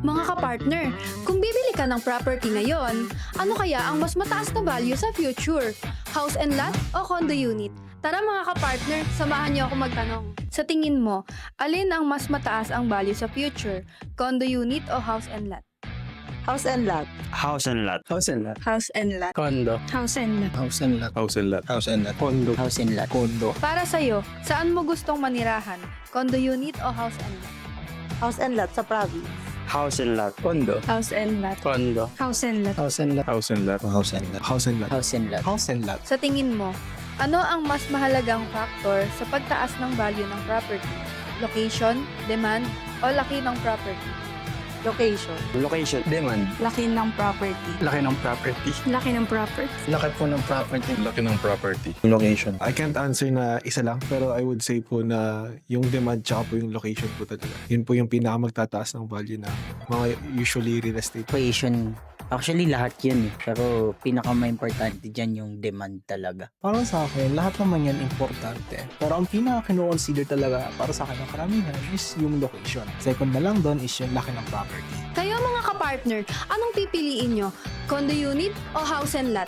Mga kapartner, kung bibili ka ng property ngayon, ano kaya ang mas mataas na value sa future? House and lot o condo unit? Tara mga kapartner, samahan niyo ako magtanong. Sa tingin mo, alin ang mas mataas ang value sa future? Condo unit o house and lot? House and lot. House and lot. House and lot. House and lot. Condo. House and lot. House and lot. House and lot. House and lot. Condo. House and lot. Condo. Para sa'yo, saan mo gustong manirahan? Condo unit o house and lot? House and lot sa province. House and lot. Condo. House and lot. Condo. House and lot. House and lot. House and lot. House and lot. House and lot. House and lot. House and lot. Sa tingin mo, ano ang mas mahalagang factor sa pagtaas ng value ng property? Location, demand, o laki ng property? Location. Location. Demand. Laki ng property. Laki ng property. Laki ng property. Laki po ng property. Laki ng property. Location. I can't answer na isa lang, pero I would say po na yung demand tsaka po yung location po talaga. Yun po yung pinakamagtataas ng value na mga usually real estate. Equation. Actually, lahat yun eh. Pero pinaka-importante dyan yung demand talaga. Para sa akin, lahat naman yan importante. Pero ang pinaka-consider talaga para sa akin ng karamihan is yung location. Second na lang doon is yung laki ng property. Kayo mga kapartner, anong pipiliin nyo? Condo unit o house and lot?